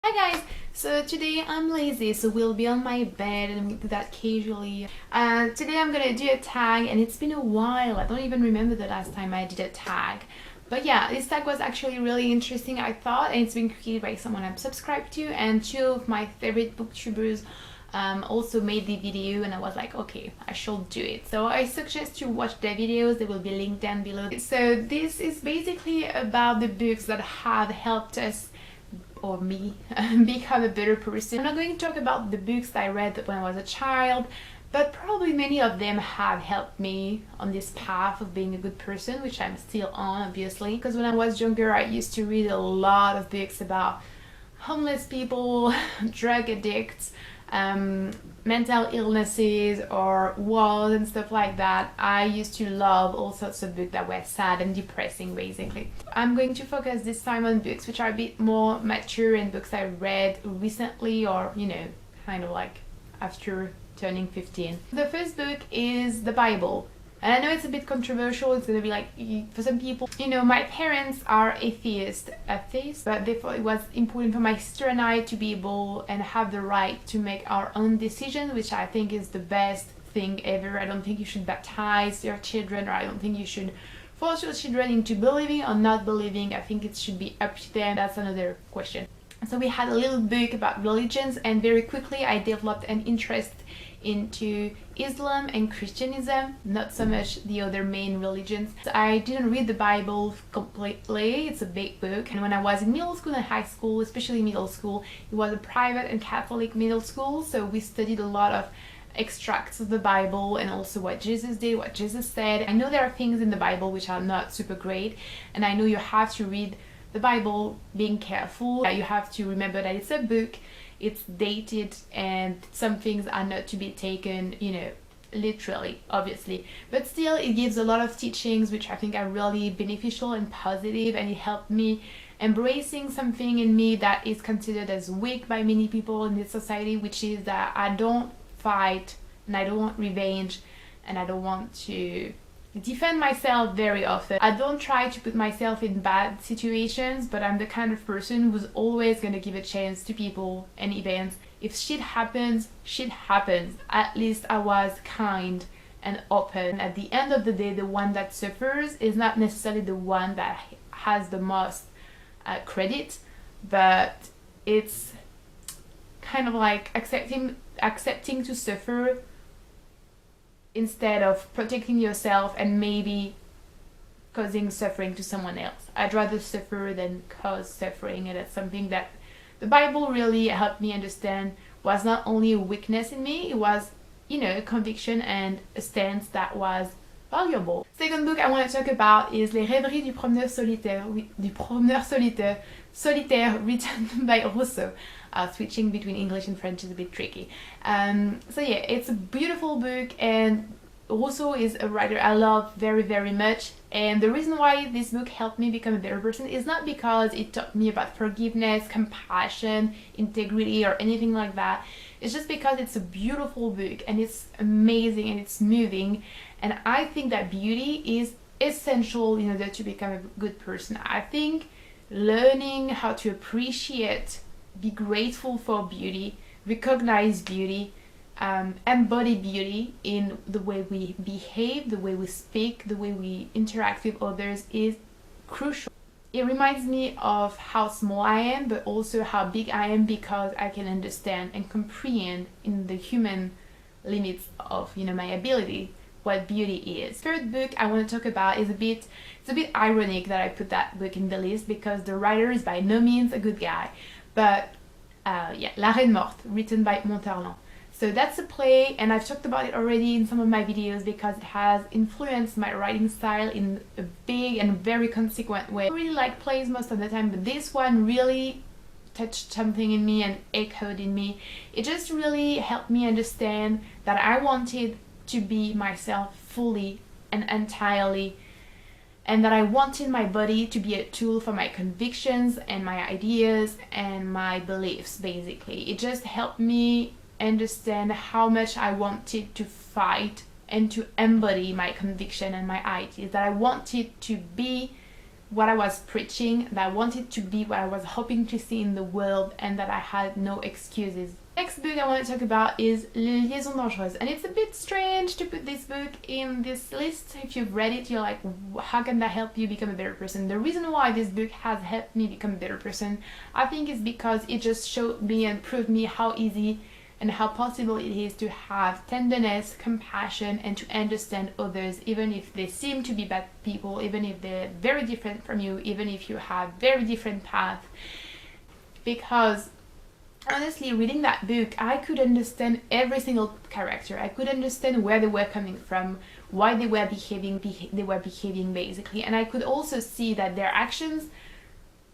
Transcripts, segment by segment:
Hi guys! So today I'm lazy, so we'll be on my bed and we do that casually. Today I'm gonna do a tag and it's been a while. I don't even remember the last time I did a tag. But yeah, this tag was actually really interesting, I thought, and it's been created by someone I'm subscribed to, and two of my favorite booktubers also made the video, and I was like, okay, I should do it. So I suggest you watch their videos, they will be linked down below. So this is basically about the books that have helped us or me become a better person. I'm not going to talk about the books I read when I was a child, but probably many of them have helped me on this path of being a good person, which I'm still on, obviously. Because when I was younger, I used to read a lot of books about homeless people, drug addicts, mental illnesses or wars and stuff like that. I used to love all sorts of books that were sad and depressing, basically. I'm going to focus this time on books which are a bit more mature and books I read recently, or kind of like after turning 15. The first book is the Bible. And I know it's a bit controversial, it's gonna be like, for some people, my parents are atheists, but therefore it was important for my sister and I to be able and have the right to make our own decisions, which I think is the best thing ever. I don't think you should baptize your children, or I don't think you should force your children into believing or not believing. I think it should be up to them. That's another question. So we had a little book about religions, and very quickly I developed an interest into Islam and Christianism, not so much the other main religions. So I didn't read the Bible completely, it's a big book, and when I was in middle school and high school, especially middle school, it was a private and Catholic middle school, so we studied a lot of extracts of the Bible and also what Jesus did, what Jesus said. I know there are things in the Bible which are not super great, and I know you have to read the Bible being careful. You have to remember that it's a book, it's dated, and some things are not to be taken, literally, obviously. But still, it gives a lot of teachings which I think are really beneficial and positive, and it helped me embracing something in me that is considered as weak by many people in this society, which is that I don't fight, and I don't want revenge, and I don't want to defend myself very often. I don't try to put myself in bad situations, but I'm the kind of person who's always gonna give a chance to people and events. If shit happens, shit happens. At least I was kind and open. At the end of the day, the one that suffers is not necessarily the one that has the most credit, but it's kind of like accepting to suffer instead of protecting yourself and maybe causing suffering to someone else. I'd rather suffer than cause suffering, and that's something that the Bible really helped me understand was not only a weakness in me, it was, a conviction and a stance that was valuable. Second book I want to talk about is Les Rêveries du Promeneur Solitaire, Solitaire, written by Rousseau. Switching between English and French is a bit tricky. So yeah, it's a beautiful book, and Rousseau is a writer I love very, very much. And the reason why this book helped me become a better person is not because it taught me about forgiveness, compassion, integrity, or anything like that. It's just because it's a beautiful book, and it's amazing, and it's moving. And I think that beauty is essential in order to become a good person. I think learning how to appreciate, be grateful for beauty, recognize beauty, embody beauty in the way we behave, the way we speak, the way we interact with others is crucial. It reminds me of how small I am, but also how big I am, because I can understand and comprehend in the human limits of my ability what beauty is. Third book I want to talk about is it's a bit ironic that I put that book in the list, because the writer is by no means a good guy. But yeah, La Reine Morte, written by Moth. So that's a play, and I've talked about it already in some of my videos because it has influenced my writing style in a big and very consequent way. I really like plays most of the time, but this one really touched something in me and echoed in me. It just really helped me understand that I wanted to be myself fully and entirely, and that I wanted my body to be a tool for my convictions and my ideas and my beliefs, basically. It just helped me understand how much I wanted to fight and to embody my conviction and my ideas, that I wanted to be what I was preaching, that I wanted to be what I was hoping to see in the world, and that I had no excuses. Next book I want to talk about is Liaison Dangereuse, and it's a bit strange to put this book in this list. If you've read it, you're like, how can that help you become a better person? The reason why this book has helped me become a better person, I think, is because it just showed me and proved me how easy and how possible it is to have tenderness, compassion, and to understand others, even if they seem to be bad people, even if they're very different from you, even if you have very different paths. Because honestly, reading that book, I could understand every single character. I could understand where they were coming from, why they were behaving basically, and I could also see that their actions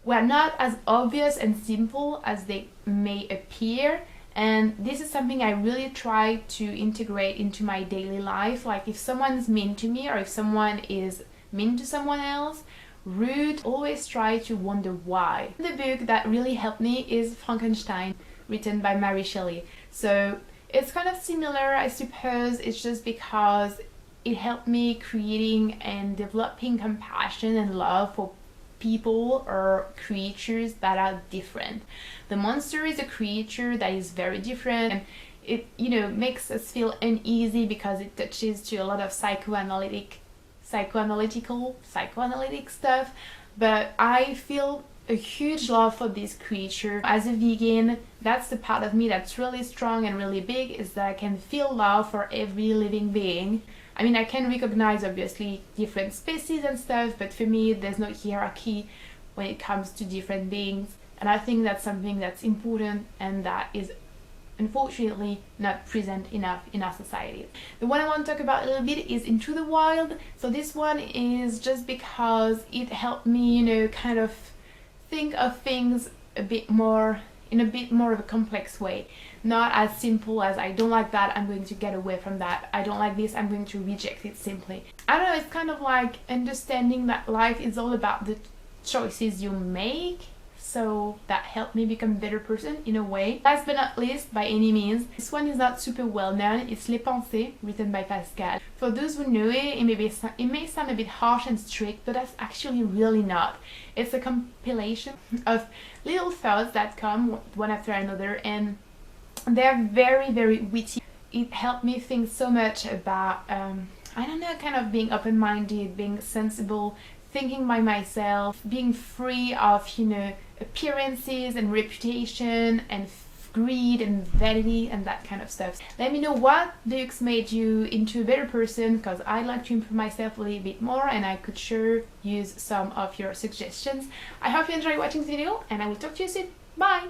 were not as obvious and simple as they may appear. And this is something I really try to integrate into my daily life. Like, if someone's mean to me, or if someone is mean to someone else, rude, always try to wonder why. The book that really helped me is Frankenstein, written by Mary Shelley. So it's kind of similar, I suppose. It's just because it helped me creating and developing compassion and love for people or creatures that are different. The monster is a creature that is very different, and it, you know, makes us feel uneasy because it touches to a lot of psychoanalytic stuff. But I feel a huge love for this creature. As a vegan, that's the part of me that's really strong and really big, is that I can feel love for every living being. I mean, I can recognize obviously different species and stuff, but for me there's no hierarchy when it comes to different beings, and I think that's something that's important and that is unfortunately not present enough in our society. The one I want to talk about a little bit is Into the Wild. So this one is just because it helped me, you know, kind of think of things in a bit more of a complex way. Not as simple as, I don't like that, I'm going to get away from that. I don't like this, I'm going to reject it simply. I don't know, it's kind of like understanding that life is all about the choices you make. So that helped me become a better person in a way. Last but not least, by any means, this one is not super well known. It's Les Pensées, written by Pascal. For those who know it, it may sound a bit harsh and strict, but that's actually really not. It's a compilation of little thoughts that come one after another, and they're very, very witty. It helped me think so much about, I don't know, kind of being open-minded, being sensible, thinking by myself, being free of, you know, appearances and reputation and greed and vanity and that kind of stuff. Let me know what books made you into a better person, because I'd like to improve myself a little bit more, and I could sure use some of your suggestions. I hope you enjoyed watching this video, and I will talk to you soon. Bye!